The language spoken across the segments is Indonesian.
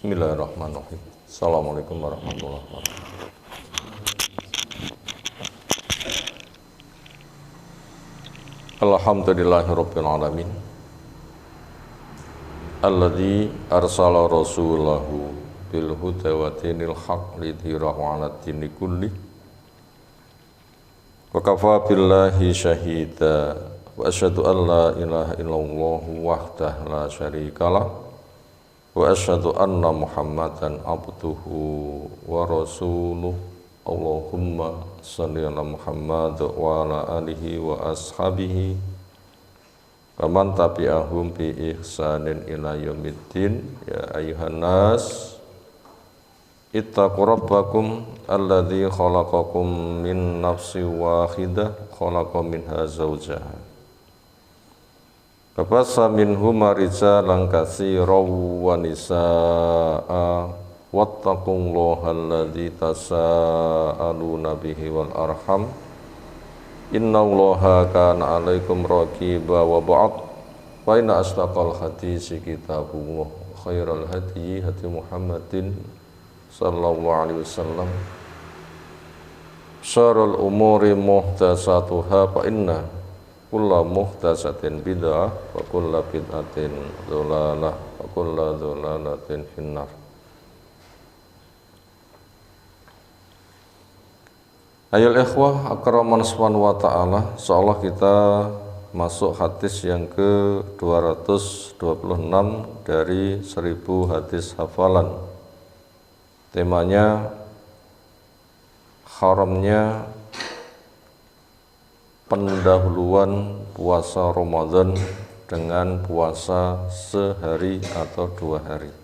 Bismillahirrahmanirrahim. Assalamualaikum warahmatullahi wabarakatuh. Alhamdulillahirabbil alamin. Alladzi arsala rasulahu bil huda wa dinil haqq lidhirahu 'alad dini kulli. Wa kafa billahi syahida wa asyhadu an la ilaha illallah wahdahu la syarikalah. Wa asyhadu anna Muhammadan abduhu wa rasuluh. Allahumma shalli ala Muhammad wa ala alihi wa ashabihi wa man tabi'ahum bi ihsanin ila yaumiddin. Ya ayyuhan nas ittaqu rabbakum alladzi khalaqakum min nafsin wahidah khalaqa minha zawjaha Fabassa minhuma rijalan katsiran wa nisaa'a wattaqullaha alladzi tasaaluna bihi wal arham innallaha kana 'alaikum raqiba wa ba'd wa inna asdaqal hadisi kitabullah khairal hadyi hadi Muhammadin sallallahu alaihi wasallam syarrul umuri muhdatsatuha fa inna kulla muhdatsatin bid'ah wa kulla bid'atin dhalalah wa kulla dhalalatin finnar. Ayol ikhwah akraman subhanahu wa ta'ala, insyaallah kita masuk hadis yang ke-226 dari 1000 hadis hafalan. Temanya haramnya pendahuluan puasa Ramadan dengan puasa sehari atau 2 hari.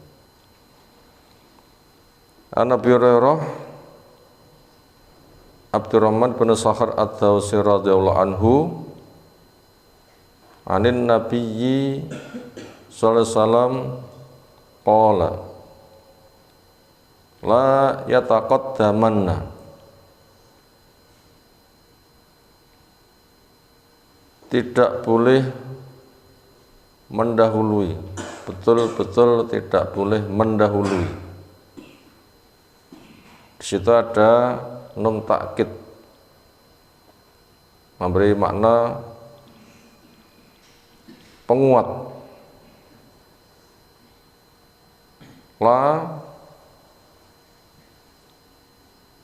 An Abi Hurairah Abdurrahman bin Sakhar ad-Dawsi radhiyallahu anhu anin nabiyyi sallallahu alaihi wasallam qala la yataqaddamanna, tidak boleh mendahului, betul-betul tidak boleh mendahului. Di situ ada nun takkid, memberi makna penguat. La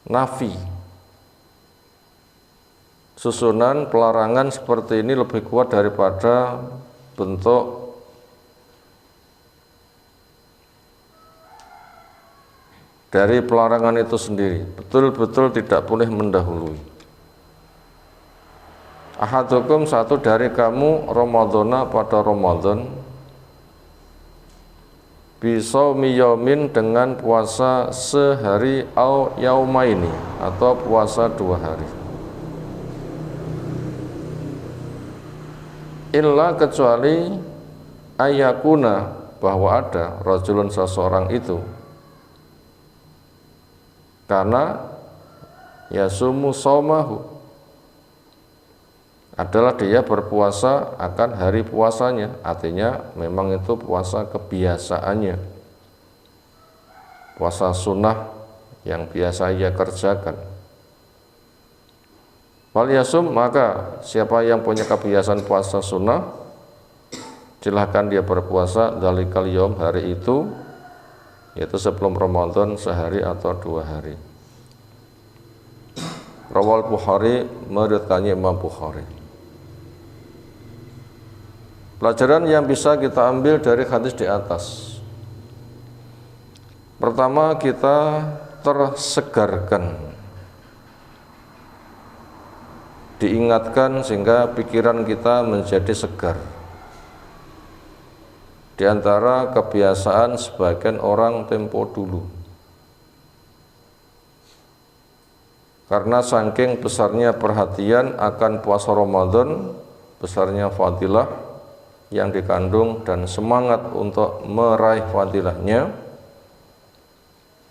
nafi, susunan pelarangan seperti ini lebih kuat daripada bentuk dari pelarangan itu sendiri. Betul-betul tidak boleh mendahului. Ahadukum, satu dari kamu, Ramadhana pada Ramadan, bisaumi yaumin, dengan puasa sehari, au yaumaini, atau puasa 2 hari. Illa, kecuali ayakuna, bahwa ada rajulun, seseorang itu, karena yasumu saumahu, adalah dia berpuasa akan hari puasanya, artinya memang itu puasa kebiasaannya, puasa sunnah yang biasa ia kerjakan. Wal yasum, maka siapa yang punya kebiasaan puasa sunnah, silahkan dia berpuasa dalikal yaum, hari itu, yaitu sebelum Ramadan sehari atau 2 hari. Rawal Bukhari, meriwayatkannya Imam Bukhari. Pelajaran yang bisa kita ambil dari hadis di atas. Pertama, kita tersegarkan, diingatkan sehingga pikiran kita menjadi segar. Di antara kebiasaan sebagian orang tempo dulu, karena saking besarnya perhatian akan puasa Ramadan, besarnya fadilah yang dikandung dan semangat untuk meraih fadilahnya,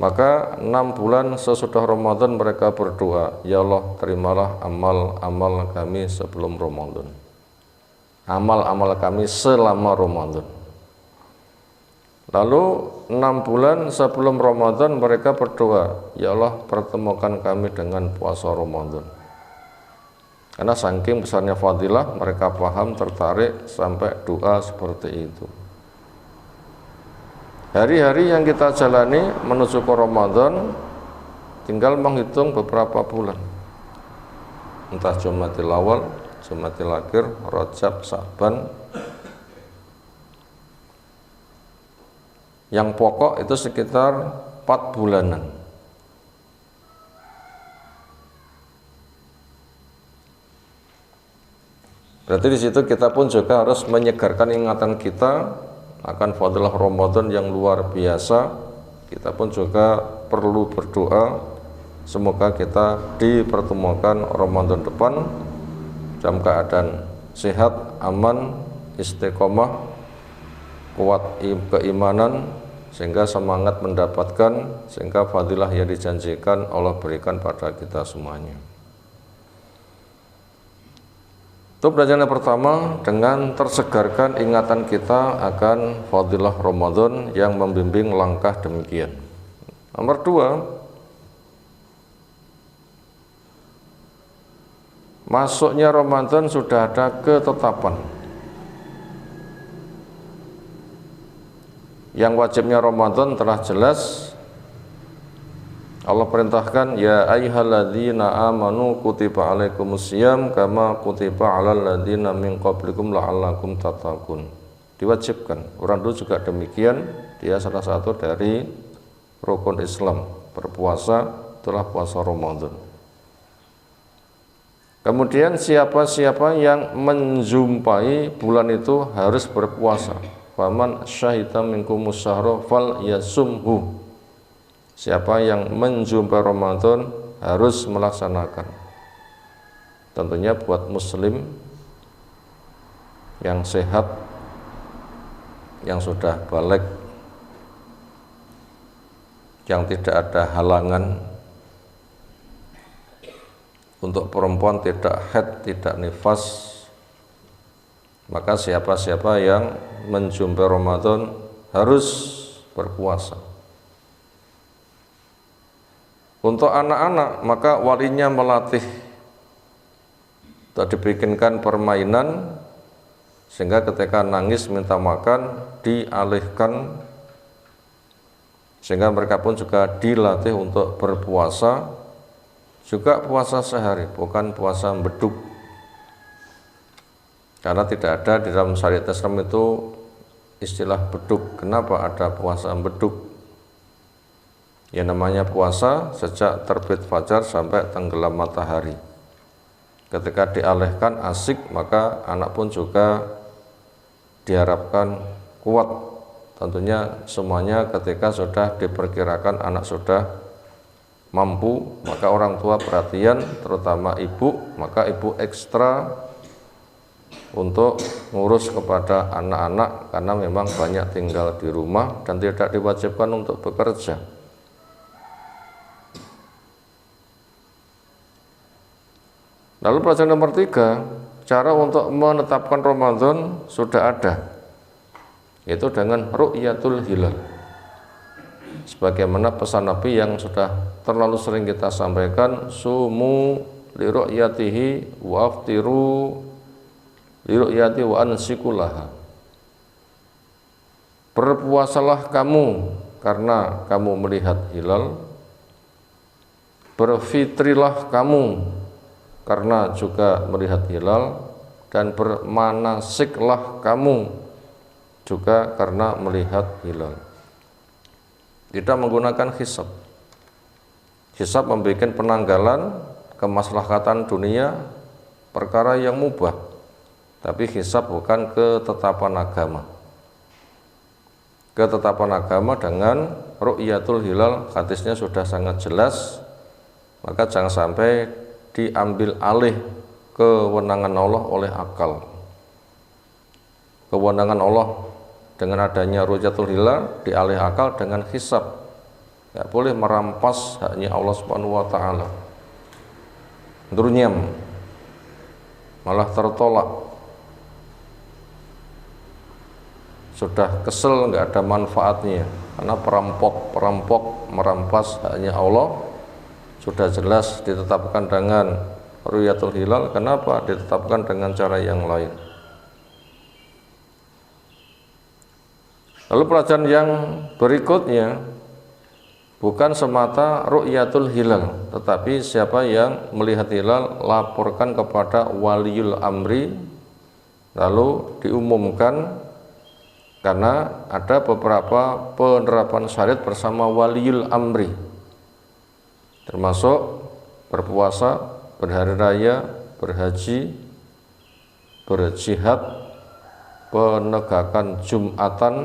maka 6 bulan sesudah Ramadan mereka berdoa, ya Allah, terimalah amal-amal kami sebelum Ramadan, amal-amal kami selama Ramadan. Lalu 6 bulan sebelum Ramadan mereka berdoa, ya Allah pertemukan kami dengan puasa Ramadan. Karena saking besarnya fadilah, mereka paham, tertarik sampai doa seperti itu. Hari-hari yang kita jalani menuju ke Ramadan tinggal menghitung beberapa bulan. Entah Jumadil Awal, Jumadil Akhir, Rajab, Sa'ban. Yang pokok itu sekitar 4 bulanan. Berarti di situ kita pun juga harus menyegarkan ingatan kita akan fadilah Ramadan yang luar biasa. Kita pun juga perlu berdoa semoga kita dipertemukan Ramadan depan dalam keadaan sehat, aman, istiqomah, kuat keimanan, sehingga semangat mendapatkan, sehingga fadilah yang dijanjikan Allah berikan pada kita semuanya. Itu pelajaran yang pertama, dengan tersegarkan ingatan kita akan fadilah Ramadan yang membimbing langkah demikian. Nomor 2, masuknya Ramadan sudah ada ketetapan. Yang wajibnya Ramadan telah jelas. Allah perintahkan, ya ayyuhalladzina amanu kutiba alaikumusiyam kama kutiba alal ladzina min qablikum la'allakum tattaqun. Diwajibkan. Orang dulu juga demikian, dia salah satu dari rukun Islam, berpuasa, itulah puasa Ramadan. Kemudian siapa-siapa yang menjumpai bulan itu harus berpuasa. Faman syahida minkumus syahra fal yasumhu. Siapa yang menjumpai Ramadan harus melaksanakan. Tentunya buat muslim yang sehat, yang sudah balik, yang tidak ada halangan. Untuk perempuan tidak haid, tidak nifas, maka siapa-siapa yang menjumpai Ramadan harus berpuasa. Untuk anak-anak, maka walinya melatih, atau dibikinkan permainan sehingga ketika nangis minta makan dialihkan, sehingga mereka pun juga dilatih untuk berpuasa, juga puasa sehari, bukan puasa beduk. Karena tidak ada di dalam syariat Islam itu istilah beduk. Kenapa ada puasa beduk? Yang namanya puasa sejak terbit fajar sampai tenggelam matahari. Ketika dialihkan asik, maka anak pun juga diharapkan kuat. Tentunya semuanya ketika sudah diperkirakan anak sudah mampu, maka orang tua perhatian, terutama ibu, maka ibu ekstra untuk ngurus kepada anak-anak karena memang banyak tinggal di rumah dan tidak diwajibkan untuk bekerja. Lalu pelajaran nomor 3, cara untuk menetapkan Ramadan sudah ada, yaitu dengan ru'yatul hilal. Sebagaimana pesan Nabi yang sudah terlalu sering kita sampaikan, sumu li ru'yatihi wa aftiru li ru'yati wa ansikulaha. Berpuasalah kamu karena kamu melihat hilal, berfitrilah kamu karena juga melihat hilal, dan bermanasiklah kamu juga karena melihat hilal. Tidak menggunakan hisab. Hisab membuat penanggalan kemaslahatan dunia, perkara yang mubah. Tapi hisab bukan ketetapan agama. Ketetapan agama dengan ru'yatul hilal, hadisnya sudah sangat jelas, maka jangan sampai diambil alih kewenangan Allah oleh akal. Kewenangan Allah dengan adanya ru'yatul hilal dialih akal dengan hisab. Tidak boleh merampas haknya Allah Subhanahu wa taala. Durnyam malah tertolak. sudah kesel, nggak ada manfaatnya, karena perampok merampas haknya Allah. Sudah jelas ditetapkan dengan ru'yatul hilal, kenapa ditetapkan dengan cara yang lain? Lalu pelajaran yang berikutnya, bukan semata ru'yatul hilal, tetapi siapa yang melihat hilal laporkan kepada waliul amri, lalu diumumkan, karena ada beberapa penerapan syariat bersama waliul amri, termasuk berpuasa, berhari raya, berhaji, berjihad, penegakan Jumatan,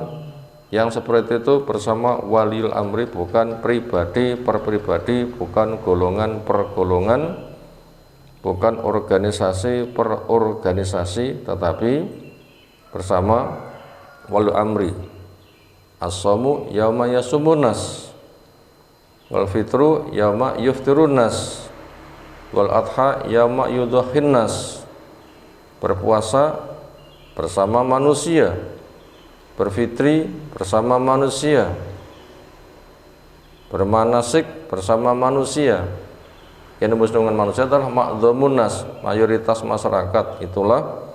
yang seperti itu bersama waliul amri, bukan pribadi per pribadi, bukan golongan per golongan, bukan organisasi per organisasi, tetapi bersama waliul amri. As-shaumu yauma yasumun nas, wal fitru yauma yuftirun nas, wal adha yauma yudhahin nas. Berpuasa bersama manusia, berfitri bersama manusia, bermanasik bersama manusia. Yang disebut dengan manusia adalah ma'dhamun nas, mayoritas masyarakat. Itulah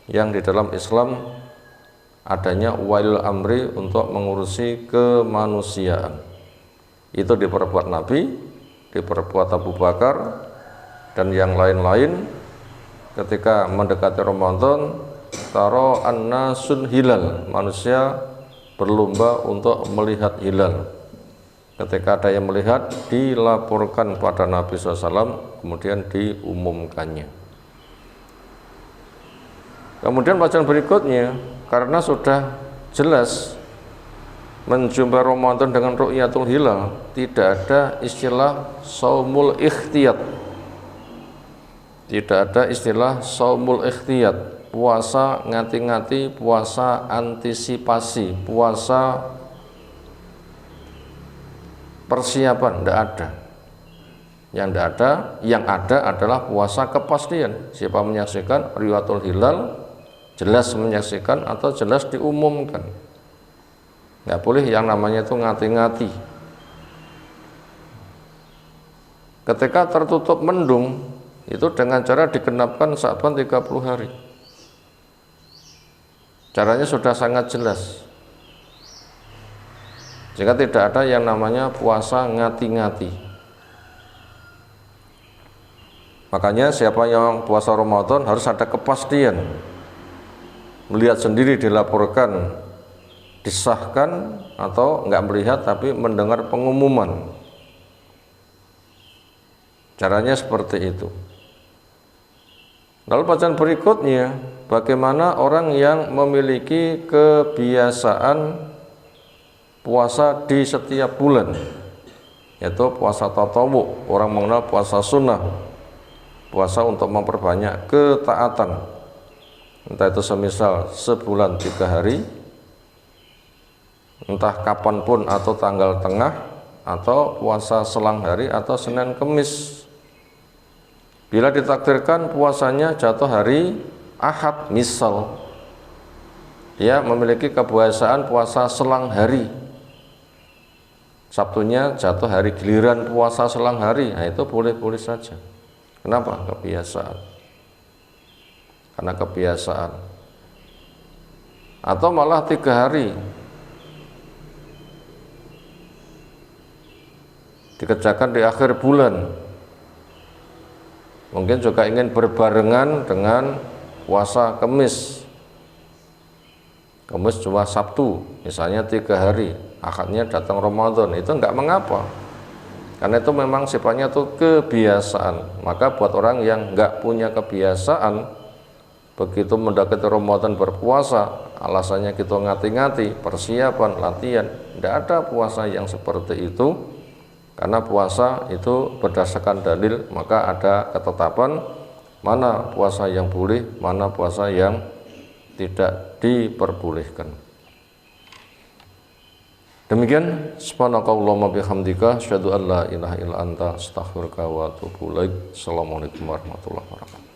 yang di dalam Islam adanya waliul amri untuk mengurusi kemanusiaan. Itu diperbuat Nabi, diperbuat Abu Bakar, dan yang lain-lain. Ketika mendekati Ramadan, taro an-nasun hilal, manusia berlomba untuk melihat hilal. Ketika ada yang melihat, dilaporkan pada Nabi SAW, kemudian diumumkannya. Kemudian bacaan berikutnya, karena sudah jelas menjumpai Ramadan dengan ru'yatul hilal, tidak ada istilah saumul ikhtiyat, tidak ada istilah saumul ikhtiyat, puasa ngati-ngati, puasa antisipasi, puasa persiapan, tidak ada. Yang ada adalah puasa kepastian. Siapa menyaksikan ru'yatul hilal, jelas menyaksikan atau jelas diumumkan. Nggak boleh yang namanya itu ngati-ngati. Ketika tertutup mendung, itu dengan cara digenapkan Sya'ban 30 hari. Caranya sudah sangat jelas. Jika tidak ada yang namanya puasa ngati-ngati. Makanya siapa yang puasa Ramadan harus ada kepastian. Melihat sendiri, dilaporkan, disahkan, atau enggak melihat tapi mendengar pengumuman. Caranya seperti itu. Lalu bacaan berikutnya, bagaimana orang yang memiliki kebiasaan puasa di setiap bulan, yaitu puasa tatawu, orang mengenal puasa sunnah, puasa untuk memperbanyak ketaatan, entah itu semisal sebulan 3 hari, entah kapanpun atau tanggal tengah, atau puasa selang hari atau Senin Kemis. Bila ditakdirkan puasanya jatuh hari Ahad misal, dia memiliki kebiasaan puasa selang hari, Sabtunya jatuh hari giliran puasa selang hari, nah itu boleh-boleh saja. Kenapa? Kebiasaan. Karena kebiasaan. Atau malah 3 hari dikerjakan di akhir bulan, mungkin juga ingin berbarengan dengan puasa Kemis. Kemis cuma Sabtu, misalnya 3 hari, Ahadnya datang Ramadan, itu enggak mengapa, karena itu memang sifatnya itu kebiasaan. Maka buat orang yang enggak punya kebiasaan, begitu mendekati Ramadan berpuasa, alasannya kita ngati-ngati, persiapan, latihan, tidak ada puasa yang seperti itu. Karena puasa itu berdasarkan dalil, maka ada ketetapan mana puasa yang boleh, mana puasa yang tidak diperbolehkan. Demikian, subhanakallahumma bihamdika asyhadu an la ilaha illa anta astaghfiruka wa atubu ilaik. Assalamualaikum warahmatullahi wabarakatuh.